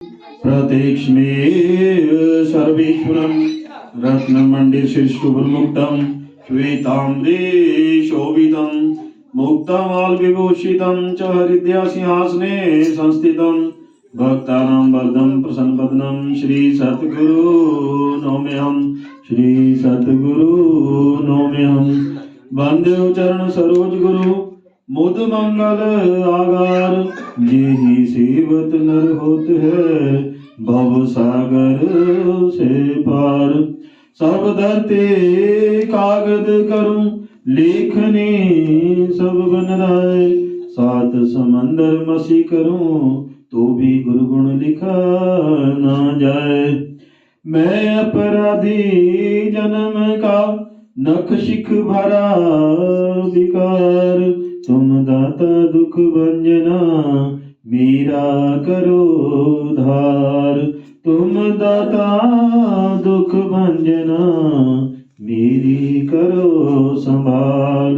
प्रतीक्ष्मेव सर्वेश्वरं रत्नमण्डितशिरोमुक्तं श्वेताम्बरे शोभितं मुक्तमाल्यविभूषितं च हृदयसिंहासने संस्थितं भक्तानां वरदं प्रसन्नवदनं श्री सद्गुरु नौम्यहं श्री सद्गुरु नौम्यहं वंदे चरण सरोज गुरु मुद मंगल आगार जेहि सेवत नर होत है भव सागर से पार सब धरते कागद करूं लेखनी सब बन राय सात समंदर मसी करूं तो भी गुरु गुण लिखा ना जाए। मैं अपराधी जन्म का नख शिख भरा विकार तुम दाता दुख भंजना मेरा करो धार तुम दाता दुख भंजना मेरी करो संभाल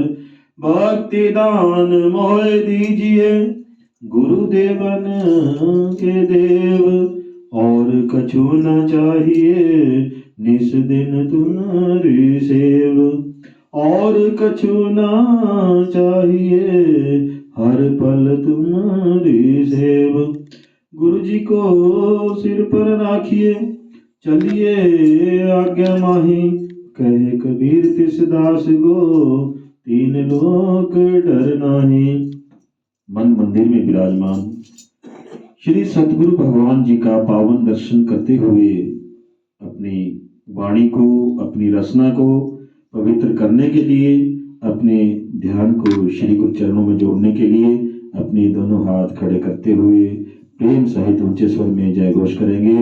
भक्ति दान मोह दीजिए गुरुदेवन के देव और कछु न चाहिए निस दिन तुम्हारी सेव और कछु ना चाहिए हर पल तुम्हारी सेव। गुरु जी को सिर पर राखिए चलिए आज्ञा माही कहे कबीर तिस दास गो तीन लोक डर नाही। मन मंदिर में विराजमान श्री सतगुरु भगवान जी का पावन दर्शन करते हुए अपनी वाणी को अपनी रचना को पवित्र करने के लिए अपने ध्यान को श्री गुरु चरणों में जोड़ने के लिए अपने दोनों हाथ खड़े करते हुए प्रेम सहित ऊंचे स्वर में जय घोष करेंगे।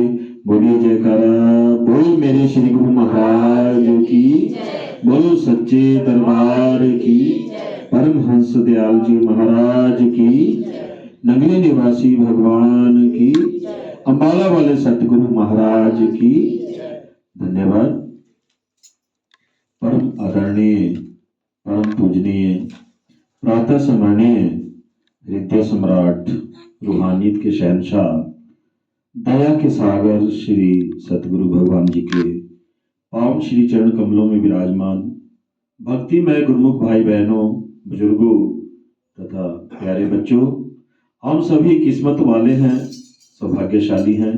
बोलिए जयकारा बोल मेरे श्री गुरु महाराज की बोलो सच्चे दरबार की परमहंस दयाल जी महाराज की नगरी निवासी भगवान की अंबाला वाले सतगुरु महाराज की धन्यवाद। परम आदरणीय परम पूजनीय प्रातः स्मरणीय हृदय सम्राट रूहानियत के शहंशाह दया के सागर श्री सतगुरु भगवान जी के पावन श्री चरण कमलों में विराजमान भक्तिमय गुरुमुख भाई बहनों बुजुर्गों तथा प्यारे बच्चों, हम सभी किस्मत वाले हैं, सौभाग्यशाली हैं।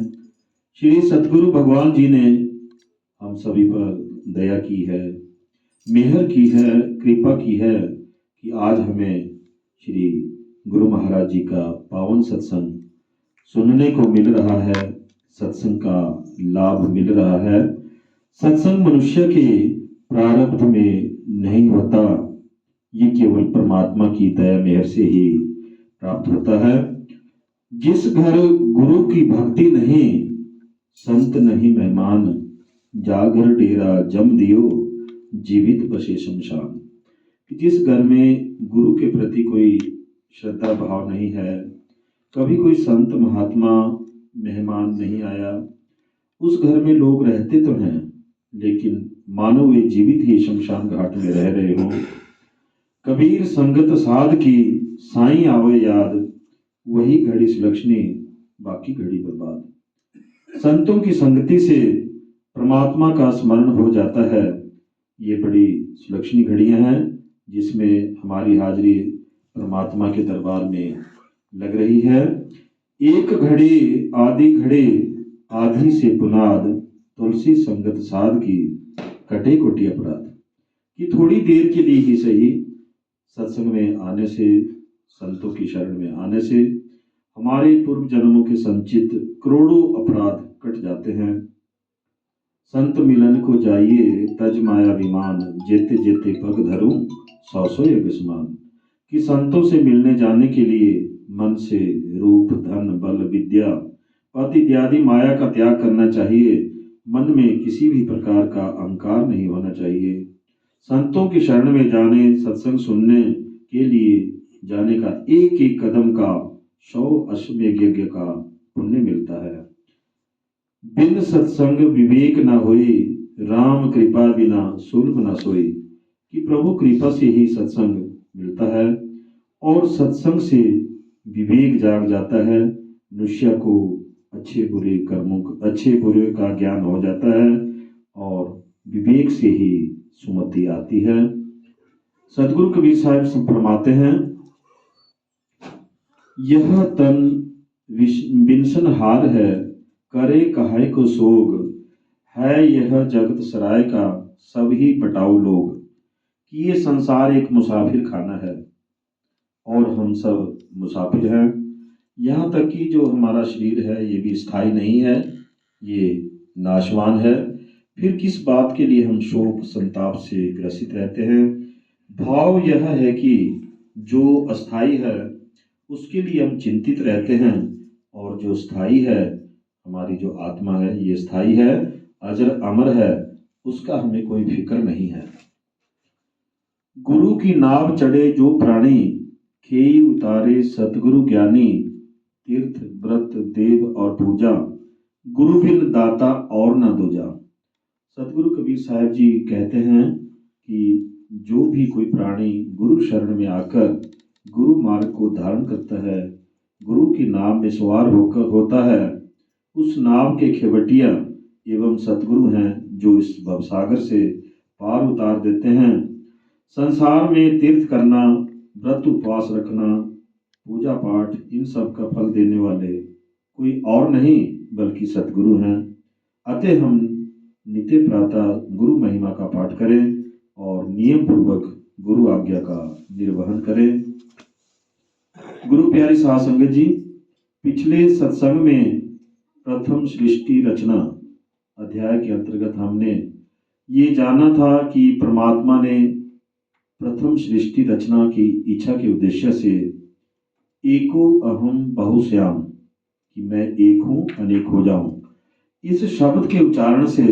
श्री सतगुरु भगवान जी ने हम सभी पर दया की है, मेहर की है, कृपा की है कि आज हमें श्री गुरु महाराज जी का पावन सत्संग सुनने को मिल रहा है, सत्संग का लाभ मिल रहा है। सत्संग मनुष्य के प्रारब्ध में नहीं होता, ये केवल परमात्मा की दया मेहर से ही प्राप्त होता है। जिस घर गुरु की भक्ति नहीं, संत नहीं मेहमान, जागर डेरा जम दियो जीवित बसे शमशान। जिस घर में गुरु के प्रति कोई श्रद्धा भाव नहीं है, कभी कोई संत महात्मा मेहमान नहीं आया, उस घर में लोग रहते तो हैं लेकिन मानो वे जीवित ही शमशान घाट में रह रहे हों। कबीर संगत साध की साईं आवे याद, वही घड़ी सुलक्षणी बाकी घड़ी बर्बाद। संतों की संगति से परमात्मा का स्मरण हो जाता है। ये बड़ी सुलक्षणी घड़ियां हैं जिसमें हमारी हाजिरी परमात्मा के दरबार में लग रही है। एक घड़ी आदि घड़ी आधी से पुनाद, तुलसी संगत साध की कटे कोटि अपराध। कि थोड़ी देर के लिए ही सही सत्संग में आने से, संतों की शरण में आने से हमारे पूर्व जन्मों के संचित करोड़ों अपराध कट जाते हैं। संत मिलन को जाइए तज माया विमान, जेते जेते पग धरूं सौ सौ यज्ञ समान। कि संतों से मिलने जाने के लिए मन से रूप धन बल विद्या पद इत्यादि माया का त्याग करना चाहिए। मन में किसी भी प्रकार का अहंकार नहीं होना चाहिए। संतों की शरण में जाने, सत्संग सुनने के लिए जाने का एक एक कदम का 100 अश्वमेध यज्ञ का पुण्य मिलता है। बिन सत्संग विवेक न होई, राम कृपा बिना सुलभ न सोई। कि प्रभु कृपा से ही सत्संग मिलता है और सत्संग से विवेक जाग जाता है। मनुष्य को अच्छे बुरे का ज्ञान हो जाता है और विवेक से ही सुमति आती है। सदगुरु कबीर साहब फरमाते हैं, यह तन बिनसनहार है, करे कहाय को सोग, है यह जगत सराय का सभी बटाऊ लोग। कि ये संसार एक मुसाफिर खाना है और हम सब मुसाफिर हैं। यहाँ तक कि जो हमारा शरीर है ये भी स्थायी नहीं है, ये नाशवान है। फिर किस बात के लिए हम शोक संताप से ग्रसित रहते हैं। भाव यह है कि जो अस्थाई है उसके लिए हम चिंतित रहते हैं और जो स्थायी है, हमारी जो आत्मा है ये स्थायी है, अजर अमर है, उसका हमें कोई फिक्र नहीं है। गुरु की नाव चढ़े जो प्राणी, खेई उतारे सतगुरु ज्ञानी, तीर्थ व्रत देव और पूजा, गुरु बिन दाता और न दूजा। सतगुरु कबीर साहब जी कहते हैं कि जो भी कोई प्राणी गुरु शरण में आकर गुरु मार्ग को धारण करता है, गुरु की नाव में सवार होकर होता है, उस नाव के खेवटिया एवं सतगुरु हैं जो इस भवसागर से पार उतार देते हैं। संसार में तीर्थ करना, व्रत उपवास रखना, पूजा पाठ, इन सब का फल देने वाले कोई और नहीं बल्कि सतगुरु हैं। अतः हम नित्य प्रातः गुरु महिमा का पाठ करें और नियम पूर्वक गुरु आज्ञा का निर्वहन करें। गुरु प्यारी साध संगत जी, पिछले सत्संग में प्रथम सृष्टि रचना अध्याय के अंतर्गत हमने ये जाना था कि परमात्मा ने प्रथम सृष्टि रचना की इच्छा के उद्देश्य से एको अहम बहुश्याम, कि मैं एक हूँ अनेक हो जाऊं, इस शब्द के उच्चारण से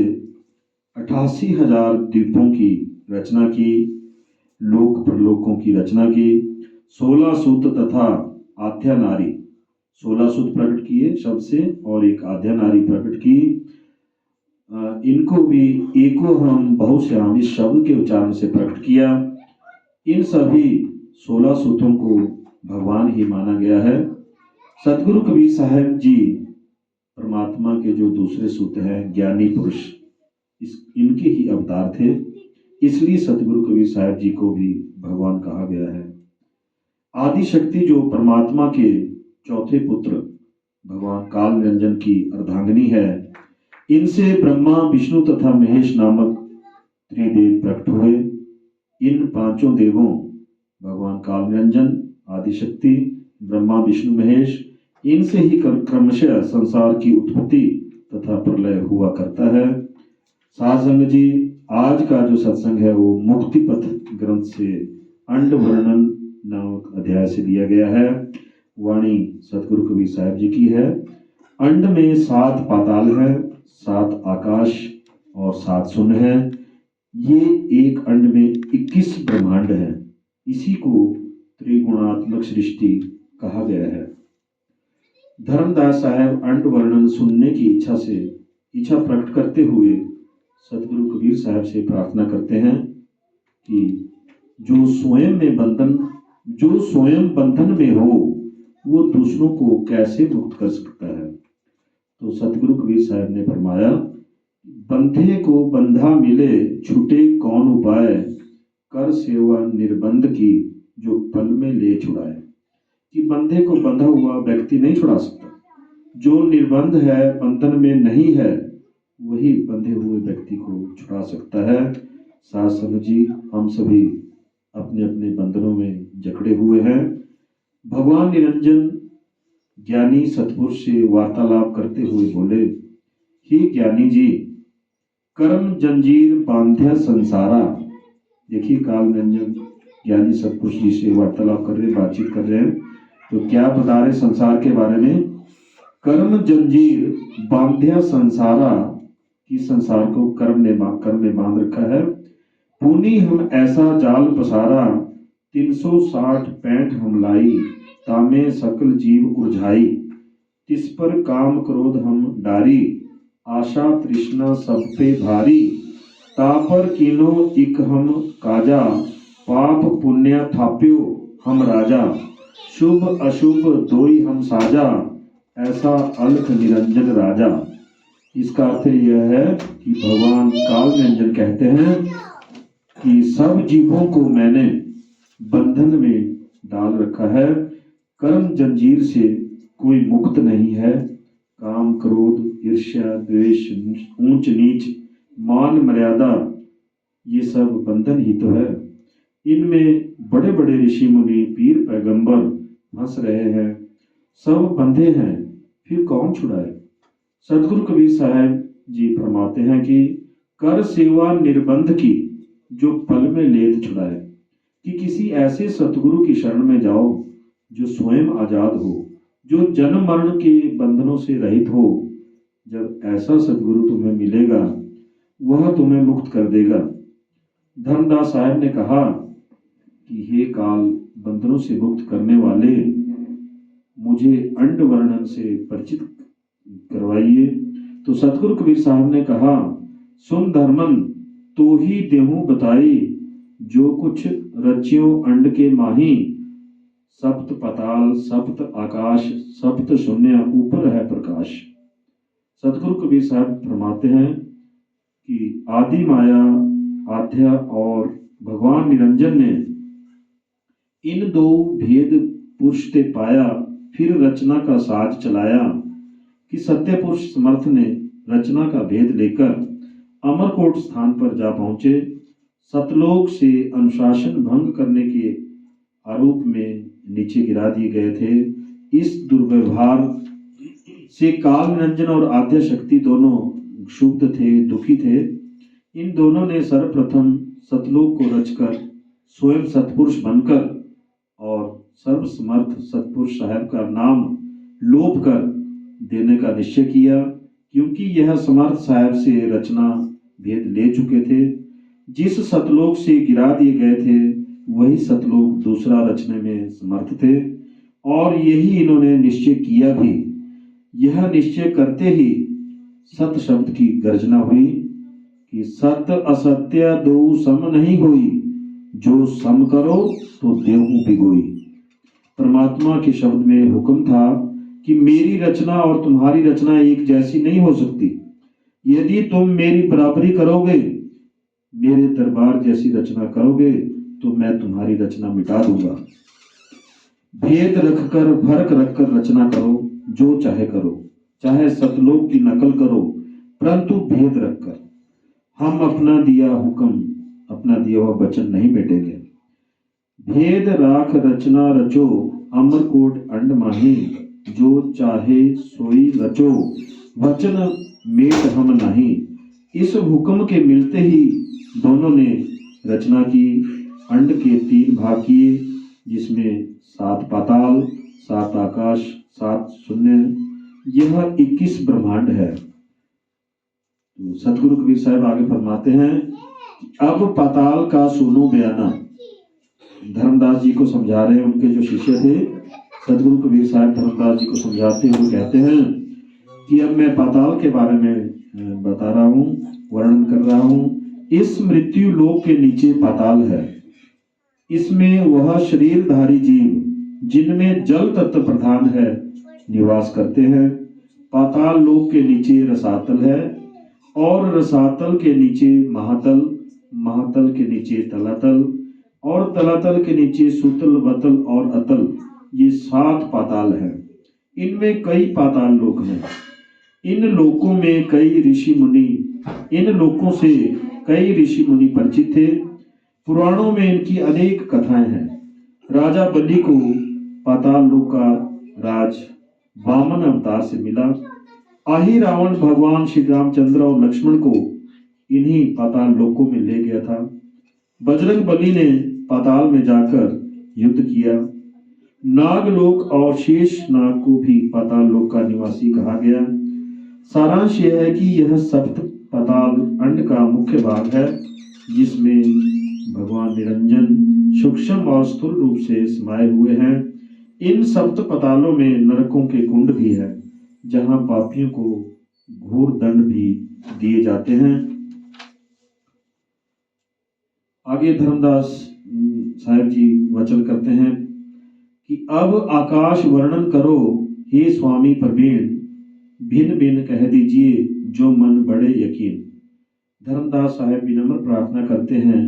88,000 द्वीपों की रचना की, लोक प्रलोकों की रचना की, 16 सूत तथा आध्या नारी, 16 सूत प्रकट किए शब्द से और एक आध्या नारी प्रकट की। इनको भी एको हम बहुश्याम इस शब्द के उच्चारण से प्रकट किया। इन सभी 16 सूतों को भगवान ही माना गया है। सतगुरु कबीर साहब जी परमात्मा के जो दूसरे सूत हैं, ज्ञानी पुरुष, इनके ही अवतार थे, इसलिए सतगुरु कबीर साहब जी को भी भगवान कहा गया है। आदि शक्ति जो परमात्मा के चौथे पुत्र भगवान काल निरंजन की अर्धांगिनी है, इनसे ब्रह्मा विष्णु तथा महेश नामक त्रिदेव प्रकट हुए। इन पांचों देवों भगवान काल निरंजन, आदिशक्ति, ब्रह्मा विष्णु महेश, इनसे ही क्रमशः संसार की उत्पत्ति तथा प्रलय हुआ करता है। साध संगत जी, आज का जो सत्संग है वो मुक्ति पथ ग्रंथ से अंड वर्णन नामक अध्याय से लिया गया है। वाणी सतगुरु कबीर साहब जी की है। अंड में 7 पाताल है, 7 आकाश और 7 शून्य है। ये एक अंड में 21 ब्रह्मांड है। इसी को त्रिगुणात्मक सृष्टि कहा गया है। धर्मदास साहब अंड वर्णन सुनने की इच्छा प्रकट करते हुए सतगुरु कबीर साहब से प्रार्थना करते हैं कि जो स्वयं बंधन में हो वो दूसरों को कैसे मुक्त कर सकता है। तो सतगुरु कबीर साहब ने फरमाया, बंधे को बंधा मिले, छूटे कौन उपाय, कर सेवा निर्बंध की, जो पल में ले छुड़ाए। कि बंधे को बंधा हुआ व्यक्ति नहीं छुड़ा सकता, जो निर्बंध है, बंधन में नहीं है, वही बंधे हुए व्यक्ति को छुड़ा सकता है। साथ संगत जी, हम सभी अपने अपने बंधनों में जकड़े हुए हैं। भगवान निरंजन ज्ञानी सतपुरुष से वार्तालाप करते हुए बोले, हे ज्ञानी जी, कर्म जंजीर बांध्य संसारा। देखिए, काल निरंजन ज्ञानी सतपुरुष जी से वार्तालाप कर रहे, बातचीत कर रहे हैं, तो क्या बता रहे संसार के बारे में। कर्म जंजीर बांध्य संसारा, कि संसार को कर्म में बांध रखा है। पुनी हम ऐसा जाल पसारा, 360 पैंठ हम लाई, तामे सकल जीव उलझाई। तिस पर काम क्रोध हम डारी, आशा तृष्णा सब पे भारी। तापर कीनो इक हम काजा, पाप पुण्य थाप्यो हम राजा। शुभ अशुभ दोई हम साजा, ऐसा अलख निरंजन राजा। इसका अर्थ यह है कि भगवान काल निरंजन कहते हैं कि सब जीवों को मैंने बंधन में डाल रखा है। कर्म जंजीर से कोई मुक्त नहीं है। काम, क्रोध, ईर्ष्या, द्वेष, ऊंच नीच, मान मर्यादा, ये सब बंधन ही तो है। इनमें बड़े बड़े ऋषि मुनि, पीर, पैगंबर फंस रहे हैं। सब बंधे हैं, फिर कौन छुड़ाए। सदगुरु कबीर साहब जी फरमाते हैं कि कर सेवा निर्बंध की, जो पल में लेत छुड़ाए। कि किसी ऐसे सतगुरु की शरण में जाओ जो स्वयं आजाद हो, जो जन्म मरण के बंधनों से रहित हो। जब ऐसा सतगुरु तुम्हें मिलेगा, वह तुम्हें मुक्त कर देगा। धर्मदास साहब ने कहा कि हे काल, बंधनों से मुक्त करने वाले, मुझे अंड वर्णन से परिचित करवाइए। तो सतगुरु कबीर साहब ने कहा, सुन धर्मन, तो ही देहूं बताई, जो कुछ रचियों अंड के माही। सप्त पताल, सप्त आकाश, सप्त शून्य, ऊपर है प्रकाश। सतगुरु कबीर साहब फरमाते हैं कि आदि माया, आध्या और भगवान निरंजन ने इन दो भेद पुरुष ते पाया, फिर रचना का साज चलाया। कि सत्य पुरुष समर्थ ने रचना का भेद लेकर अमरकोट स्थान पर जा पहुंचे। सतलोक से अनुशासन भंग करने के आरोप में नीचे गिरा दिए गए थे। इस दुर्व्यवहार से काल निरंजन और आद्य शक्ति दोनों क्षुब्ध थे, दुखी थे। इन दोनों ने सर्वप्रथम सतलोक को रचकर स्वयं सतपुरुष बनकर और सर्वसमर्थ सतपुरुष साहब का नाम लोप कर देने का निश्चय किया, क्योंकि यह समर्थ साहब से रचना भेद ले चुके थे। जिस सतलोक से गिरा दिए गए थे, वही सतलोक दूसरा रचने में समर्थ थे, और यही इन्होंने निश्चय किया भी। यह निश्चय करते ही सत शब्द की गर्जना हुई कि सत असत्य दो सम नहीं होई, जो सम करो तो देहूं बिगोई। परमात्मा के शब्द में हुक्म था कि मेरी रचना और तुम्हारी रचना एक जैसी नहीं हो सकती। यदि तुम मेरी बराबरी करोगे, मेरे दरबार जैसी रचना करोगे, तो मैं तुम्हारी रचना मिटा दूंगा। भेद रखकर, फर्क रखकर रचना करो, जो चाहे करो, चाहे सतलोक की नकल करो, परंतु भेद रखकर। हम अपना दिया हुक्म, अपना दिया हुआ वचन नहीं मिटेंगे। भेद राख रचना रचो, अमरकोट अंड माही। जो चाहे सोई रचो, वचन मेट हम नहीं। इस हुक्म के मिलते ही दोनों ने रचना की। अंड के 3 भाग किए, जिसमें 7 पाताल, 7 आकाश, 7 शून्य। यह 21 ब्रह्मांड है। तो सतगुरु कबीर साहब आगे फरमाते हैं, अब पाताल का सुनो बयाना। धर्मदास जी को समझा रहे हैं, उनके जो शिष्य थे सतगुरु कबीर साहब धर्मदास जी को समझाते हुए कहते हैं कि अब मैं पाताल के बारे में बता रहा हूँ, वर्णन कर रहा हूँ। इस मृत्यु लोक के नीचे पाताल है। इसमें वह शरीरधारी जीव जिनमें जल तत्व प्रधान है निवास करते हैं। पाताल लोक के नीचे रसातल है, और रसातल के नीचे महातल, महातल के नीचे तलातल, और तलातल के नीचे सुतल, वतल और अतल। ये 7 पाताल हैं। इनमें कई पाताल लोक हैं। इन लोकों में कई ऋषि मुनि इन लोकों से कई ऋषि मुनि परिचित थे। पुराणों में इनकी अनेक कथाएं हैं। राजा बलि को पाताल लोक का राज वामन अवतार से मिला। आही रावण भगवान श्री रामचंद्र और लक्ष्मण को इन्हीं पाताल लोकों में ले गया था। बजरंग बली ने पाताल में जाकर युद्ध किया। नागलोक और शेष नाग को भी पाताल लोक का निवासी कहा गया। सारांश यह है कि यह सप्त पाताल अंड का मुख्य भाग है, जिसमें भगवान निरंजन सूक्ष्म और स्थूल रूप से समाये हुए हैं। इन सप्त पातालों में नरकों के कुंड भी है, जहां पापियों को घोर दंड भी दिए जाते हैं। आगे धर्मदास साहब जी वचन करते हैं कि अब आकाश वर्णन करो, हे स्वामी प्रवीण, भिन्न भिन्न कह दीजिए जो मन बड़े यकीन। धर्मदास साहब विनम्र प्रार्थना करते हैं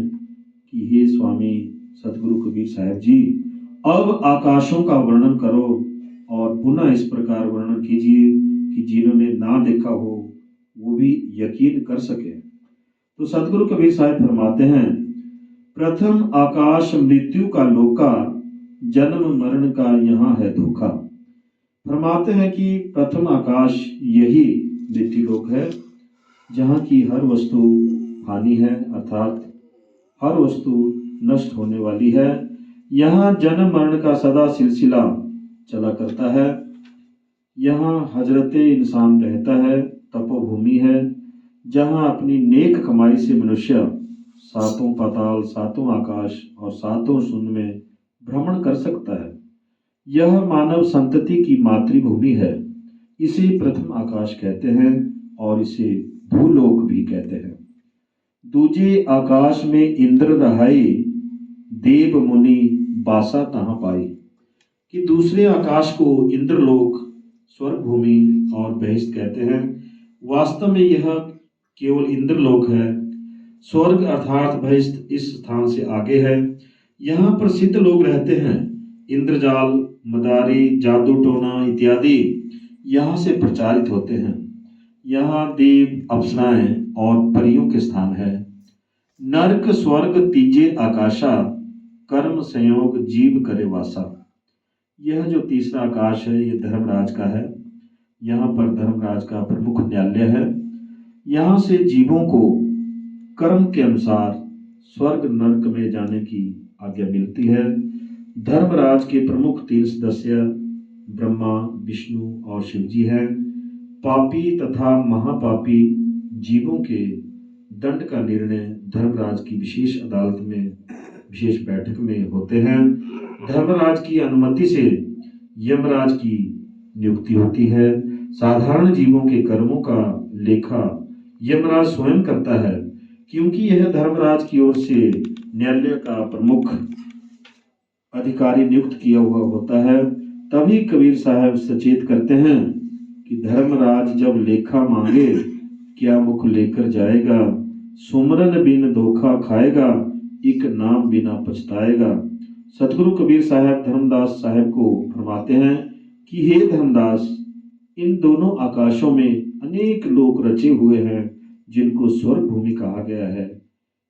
कि हे स्वामी सतगुरु कबीर साहब जी, अब आकाशों का वर्णन करो और पुनः इस प्रकार वर्णन कीजिए कि जिन्होंने ना देखा हो वो भी यकीन कर सके। तो सतगुरु कबीर साहब फरमाते हैं, प्रथम आकाश मृत्यु का लोका, जन्म मरण का यहाँ है धोखा। फरमाते हैं कि प्रथम आकाश यही मृत्यु लोक है, जहाँ की हर वस्तु हानि है, अर्थात हर वस्तु नष्ट होने वाली है। यहाँ जन्म मरण का सदा सिलसिला चला करता है। यहाँ हजरते इंसान रहता है, तपोभूमि है, जहाँ अपनी नेक कमाई से मनुष्य सातों पाताल, सातों आकाश और सातों शून्य में भ्रमण कर सकता है। यह मानव संतति की मातृभूमि है। इसे प्रथम आकाश कहते हैं और इसे भूलोक भी कहते हैं। दूजे आकाश में इंद्र रहाई, देव मुनि बासा तहाँ पाई। कि दूसरे आकाश को इंद्रलोक, स्वर्ग भूमि और बहिष्ठ कहते हैं। वास्तव में यह केवल इंद्रलोक है। स्वर्ग अर्थात बहिष्ठ इस स्थान से आगे है। यहाँ प्रसिद्ध लोग रहते हैं। इंद्रजाल, मदारी, जादू टोना इत्यादि यहाँ से प्रचारित होते हैं। यहाँ देव, अप्सराएं और परियों के स्थान है। नरक स्वर्ग तीजे आकाशा, कर्म संयोग जीव करे वासा। यह जो तीसरा आकाश है ये धर्मराज का है। यहाँ पर धर्मराज का प्रमुख न्यायालय है। यहाँ से जीवों को कर्म के अनुसार स्वर्ग नरक में जाने की आज्ञा मिलती है। धर्मराज के प्रमुख 3 सदस्य ब्रह्मा, विष्णु और शिव जी हैं। पापी तथा महापापी जीवों के दंड का निर्णय धर्मराज की विशेष अदालत में, विशेष बैठक में होते हैं। धर्मराज की अनुमति से यमराज की नियुक्ति होती है। साधारण जीवों के कर्मों का लेखा यमराज स्वयं करता है, क्योंकि यह धर्मराज की ओर से न्यायालय का प्रमुख अधिकारी नियुक्त किया हुआ होता है। तभी कबीर साहब सचेत करते हैं कि धर्मराज जब लेखा मांगे, क्या मुख लेकर जाएगा। सुमरन बिन धोखा खाएगा, एक नाम बिना पछताएगा। सतगुरु कबीर साहब धर्मदास साहब को फरमाते हैं कि हे धर्मदास, इन दोनों आकाशों में अनेक लोक रचे हुए हैं जिनको स्वर्ग भूमि कहा गया है।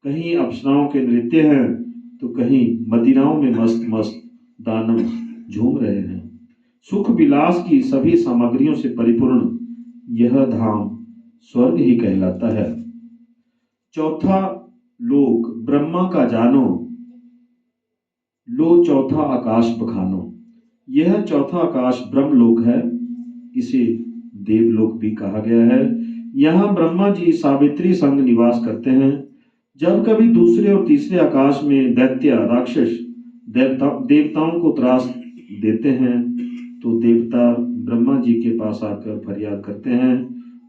कहीं अप्सराओं के नृत्य हैं तो कहीं मदिराओं में मस्त मस्त दानव झूम रहे हैं। सुख विलास की सभी सामग्रियों से परिपूर्ण यह धाम स्वर्ग ही कहलाता है। चौथा लोक ब्रह्मा का जानो, लो चौथा आकाश बखानो। यह चौथा आकाश ब्रह्मलोक है। इसे देवलोक भी कहा गया है। यहाँ ब्रह्मा जी सावित्री संग निवास करते हैं। जब कभी दूसरे और तीसरे आकाश में दैत्य, राक्षस देवताओं को त्रास देते हैं तो देवता ब्रह्मा जी के पास आकर फरियाद करते हैं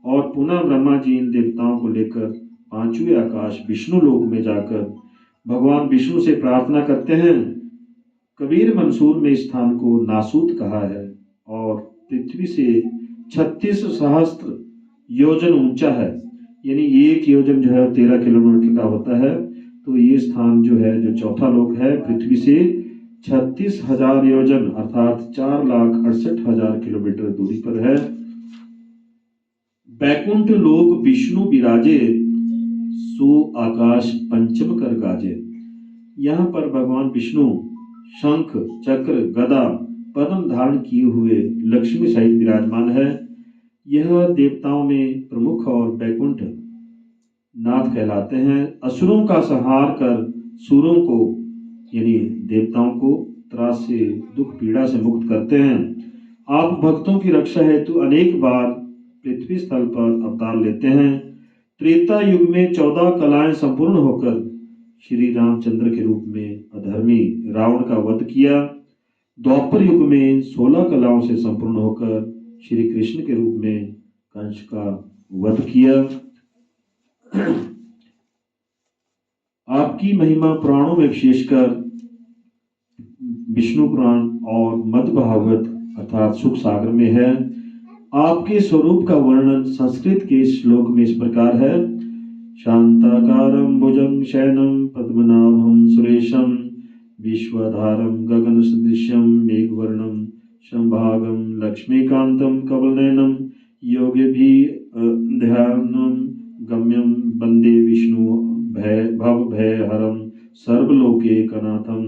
और पुनः ब्रह्मा जी इन देवताओं को लेकर 5वें आकाश विष्णु लोक में जाकर भगवान विष्णु से प्रार्थना करते हैं। कबीर मंसूर में स्थान को नासूत कहा है और पृथ्वी से 36 सहस्त्र योजन ऊंचा है। यानी एक योजन जो है 13 किलोमीटर का होता है। तो ये स्थान जो है, जो चौथा लोक है, पृथ्वी से 36,000 योजन अर्थात 4,68,000 किलोमीटर दूरी पर है। बैकुंठ लोक विष्णु विराजे, सो आकाश पंचम कर गाजे। यहाँ पर भगवान विष्णु शंख, चक्र, गदा, पद्म धारण किए हुए लक्ष्मी सहित विराजमान है। यह देवताओं में प्रमुख और बैकुंठ नाथ कहलाते हैं। असुरों का संहार कर सुरों को यानी देवताओं को त्रास से, दुख पीड़ा से मुक्त करते हैं। आप भक्तों की रक्षा हेतु अनेक बार पृथ्वी स्थल पर अवतार लेते हैं। त्रेता युग में 14 कलाएं संपूर्ण होकर श्री रामचंद्र के रूप में अधर्मी रावण का वध किया। द्वापर युग में 16 कलाओं से संपूर्ण होकर श्री कृष्ण के रूप में कंस का वध किया। आपकी महिमा पुराणों में विशेषकर विष्णु पुराण और मद्भागवत अर्थात सुख सागर में है। आपके स्वरूप का वर्णन संस्कृत के श्लोक में इस प्रकार है। शांताकारं भुजं शयनं पद्मनाभं सुरेशं विश्वधारं गगन सदृश्यं मेघवर्णं शंभागं लक्ष्मीकांतं कमलनयनं योगिभिर्ध्यानं गम्यं वंदे विष्णु भवभयहरं सर्वलोकैकनाथं।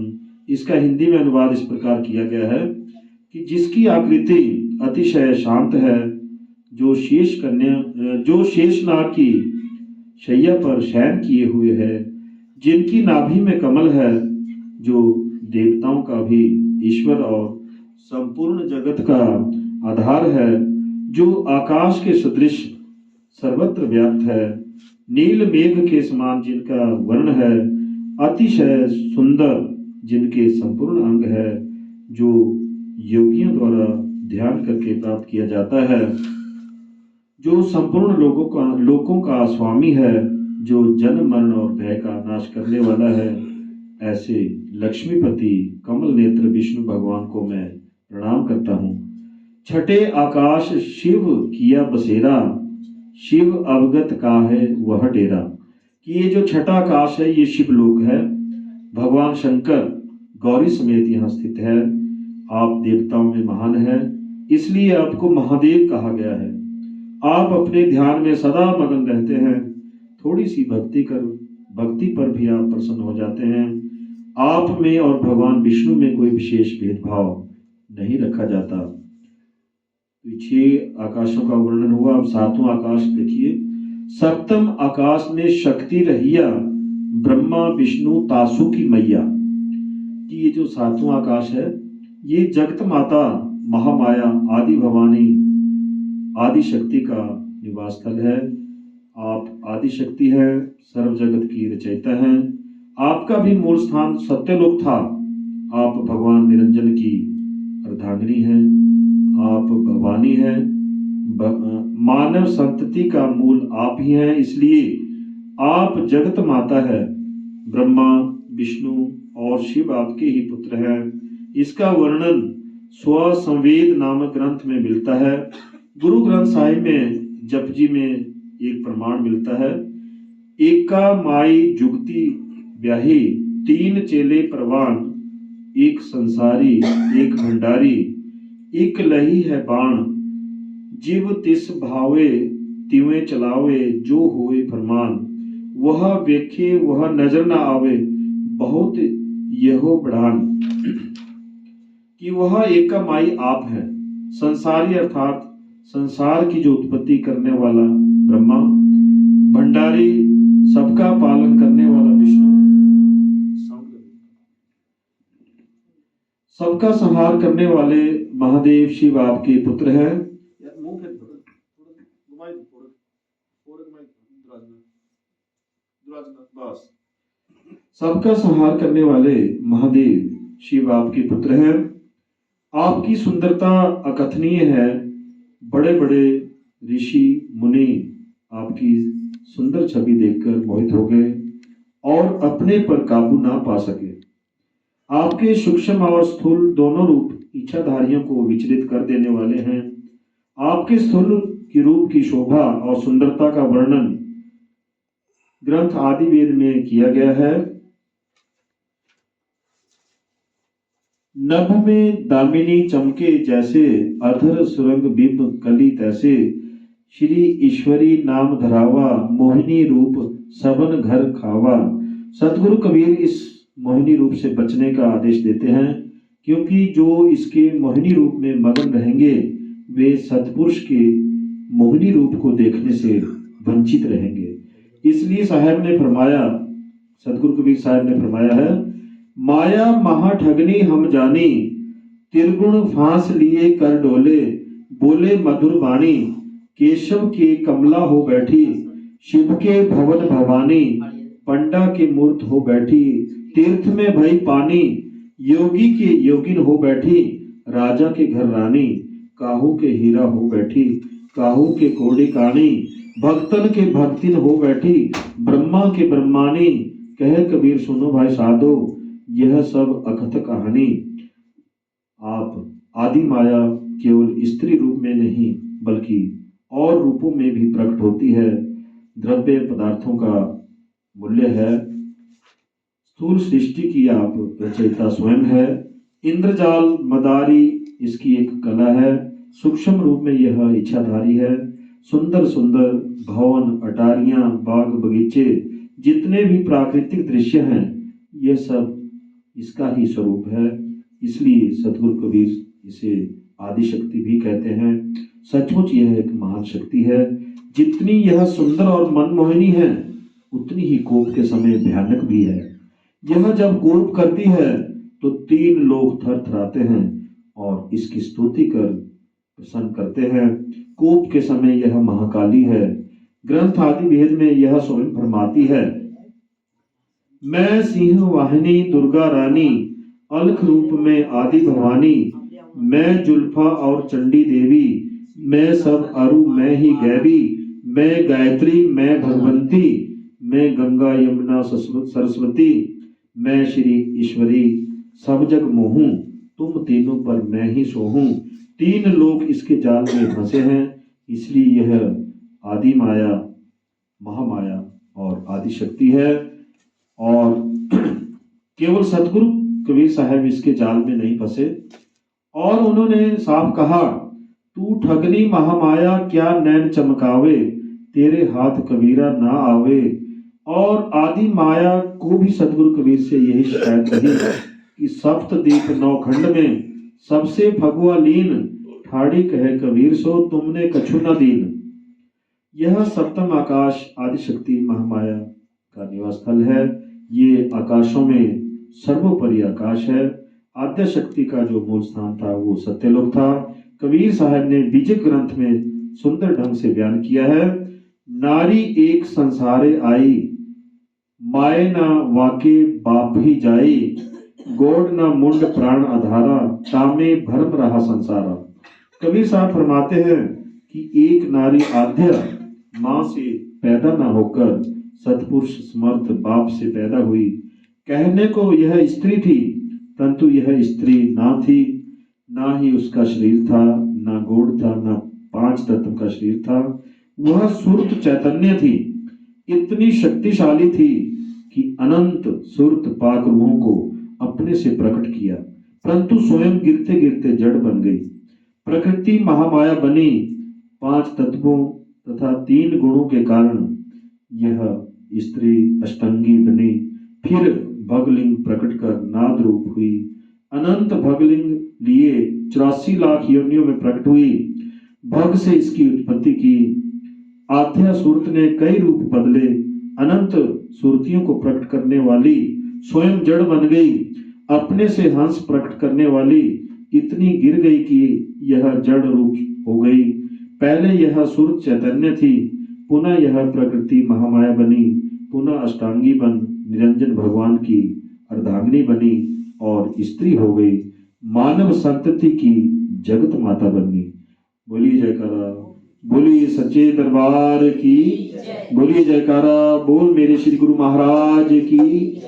इसका हिंदी में अनुवाद इस प्रकार किया गया है कि जिसकी आकृति अतिशय शांत है, जो शेषनाग की शैया पर शयन किए हुए है, जिनकी नाभि में कमल है, जो देवताओं का भी ईश्वर और संपूर्ण जगत का आधार है, जो आकाश के सदृश सर्वत्र व्याप्त है, नील मेघ के समान जिनका वर्ण है, अतिशय सुंदर जिनके संपूर्ण अंग है, जो योगियों द्वारा ध्यान करके प्राप्त किया जाता है, जो संपूर्ण लोकों का स्वामी है, जो जन्म मरण और भय का नाश करने वाला है, ऐसे लक्ष्मीपति कमल नेत्र विष्णु भगवान को मैं प्रणाम करता हूँ। छठे आकाश शिव किया बसेरा, शिव अवगत का है वह डेरा। कि ये जो छठा आकाश है ये शिवलोक है। भगवान शंकर गौरी समेत यहाँ स्थित है। आप देवताओं में महान है, इसलिए आपको महादेव कहा गया है। आप अपने ध्यान में सदा मगन रहते हैं। थोड़ी सी भक्ति पर भी आप प्रसन्न हो जाते हैं। आप में और भगवान विष्णु में कोई विशेष भेदभाव नहीं रखा जाता। पीछे आकाशों का वर्णन हुआ, अब सातवां आकाश देखिए। सप्तम आकाश में शक्ति रहिया, ब्रह्मा विष्णु तासु की मैया। कि ये जो सातवां आकाश है ये जगत माता महामाया आदि भवानी आदि शक्ति का निवास स्थल है। आप आदि शक्ति है, सर्व जगत की रचयिता हैं। आपका भी मूल स्थान सत्यलोक था। आप भगवान निरंजन की अर्धांगिनी हैं। आप भवानी हैं। मानव संतति का मूल आप ही हैं, इसलिए आप जगत माता है। ब्रह्मा विष्णु और शिव आपके ही पुत्र हैं। इसका वर्णन स्वसंवेद नामक ग्रंथ में मिलता है। गुरु ग्रंथ साहिब में जपजी में एक प्रमाण मिलता है। एका माई जुगती ब्याही, तीन चेले प्रवान, एक संसारी एक भंडारी, एक लही है बाण, जीव तिस भावे तिवे चलावे, जो होए फरमान, वह वेखे वह नजर न आवे, बहुत यहो बढ़ान। कि वह एक माई आप है। संसारी अर्थात संसार की जो उत्पत्ति करने वाला ब्रह्मा, भंडारी सबका पालन करने वाला विष्णु, सबका संहार करने वाले महादेव शिव आपके पुत्र हैं। सबका संहार करने वाले महादेव शिव आपके पुत्र हैं। आपकी सुंदरता अकथनीय है। बड़े बड़े ऋषि मुनि आपकी सुंदर छवि देखकर मोहित हो गए और अपने पर काबू ना पा सके। आपके सूक्ष्म और स्थूल दोनों रूप इच्छाधारियों को विचलित कर देने वाले हैं। आपके स्थूल की रूप की शोभा और सुंदरता का वर्णन ग्रंथ आदि वेद में किया गया है। नभ में दामिनी चमके जैसे, अधर सुरंग बिंब कली तैसे, श्री ईश्वरी नाम धरावा, मोहिनी रूप सबन घर खावा। सतगुरु कबीर इस मोहिनी रूप से बचने का आदेश देते हैं, क्योंकि जो इसके मोहिनी रूप में मगन रहेंगे वे सतपुरुष के मोहिनी रूप को देखने से वंचित रहेंगे। इसलिए साहब ने फरमाया, सतगुरु कबीर साहब ने फरमाया है, माया महाठगनी हम जानी, त्रिगुण फांस लिए कर डोले, बोले मधुर वाणी, केशव के कमला हो बैठी, शिव के भवन भवानी, पंडा के मूर्त हो बैठी, तीर्थ में भई पानी, योगी के योगिन हो बैठी, राजा के घर रानी, काहू के हीरा हो बैठी, काहू के कोड़ी कानी, भक्तन के भक्तिन हो बैठी, ब्रह्मा के ब्रह्मानी। कहे कबीर सुनो भाई साधो, यह सब अकथ कहानी। आप आदि माया केवल स्त्री रूप में नहीं बल्कि और रूपों में भी प्रकट होती है। द्रव्य पदार्थों का मूल्य है। स्थूल सृष्टि की आप रचयिता स्वयं है। इंद्रजाल मदारी इसकी एक कला है। सूक्ष्म रूप में यह इच्छाधारी है। सुंदर सुंदर भवन, अटारियां, बाग बगीचे, जितने भी प्राकृतिक दृश्य हैं, ये सब इसका ही स्वरूप है। इसलिए सतगुरु कबीर इसे आदि शक्ति भी कहते हैं। सचमुच यह एक महान शक्ति है। जितनी यह सुंदर और मनमोहिनी है, उतनी ही कोप के समय भयानक भी है। यह जब कोप करती है तो 3 लोग थर थराते हैं और इसकी स्तुति कर प्रसन्न करते हैं। कोप के समय यह महाकाली है। ग्रंथ आदि भेद में यह स्वयं फरमाती है, मैं सिंह वाहिनी दुर्गा रानी, अलख रूप में आदि भवानी, मैं जुल्फा और चंडी देवी, मैं सब अरु मैं ही गैबी, मैं गायत्री मैं भगवंती, मैं गंगा यमुना सरस्वती, मैं श्री ईश्वरी, सब जग मोहूं, तुम तीनों पर मैं ही सोहूं। 3 लोग इसके जाल में फंसे हैं। इसलिए यह आदि माया, महामाया और आदि शक्ति है। और केवल सतगुरु कबीर साहब इसके जाल में नहीं फंसे और उन्होंने साफ कहा, तू ठगनी महामाया क्या नैन चमकावे, तेरे हाथ कबीरा ना आवे। और आदि माया को भी सतगुरु कबीर से यही शिकायत रही कि सप्तदीप 9 खंड में सबसे फगुआ लीन, ठाड़ी कहे कबीर सो तुमने कछु न दीन। यह सप्तम आकाश आदि शक्ति महामाया का निवास स्थल है। ये आकाशों में सर्वोपरि आकाश है। आद्य शक्ति का जो मूल स्थान था वो सत्यलोक था। कबीर साहब ने विजय ग्रंथ में सुंदर ढंग से बयान किया है, नारी एक संसारे आई, माए न वाके बाप ही जाई, गोड न मुंड प्राण आधारा, तामे भरम रहा संसारा। कबीर साहब फरमाते हैं कि एक नारी आद्य माँ से पैदा न होकर सतपुरुष समर्थ बाप से पैदा हुई। कहने को यह स्त्री थी, परंतु यह स्त्री ना थी, ना ही उसका शरीर था, ना गोड़ था, ना 5 तत्व का शरीर था। वह सुरत चैतन्य थी। इतनी शक्तिशाली थी कि अनंत सुरत पाक रूहों को अपने से प्रकट किया, परंतु स्वयं गिरते गिरते जड़ बन गई। प्रकृति महामाया बनी। 5 तत्वों तथा 3 गुणों के कारण यह स्त्री अष्टांगी बनी। फिर भगलिंग प्रकट कर नाद रूप हुई। अनंत भगलिंग लिए 84 लाख योनियों में प्रकट हुई। भग से इसकी उत्पत्ति की। आद्या सूरत ने कई रूप बदले। अनंत सूरतियों को प्रकट करने वाली स्वयं जड़ बन गई। अपने से हंस प्रकट करने वाली इतनी गिर गई कि यह जड़ रूप हो गई। पहले यह सूरत चैतन्य थी, पुनः यह प्रकृति महामाया बनी, पुनः अष्टांगी बन निरंजन भगवान की अर्धांगिनी बनी और स्त्री हो गई। मानव संतति की जगत माता बनी। बोलिए जयकारा, बोलिए सच्चे दरबार की, बोलिए जयकारा, बोल मेरे श्री गुरु महाराज की।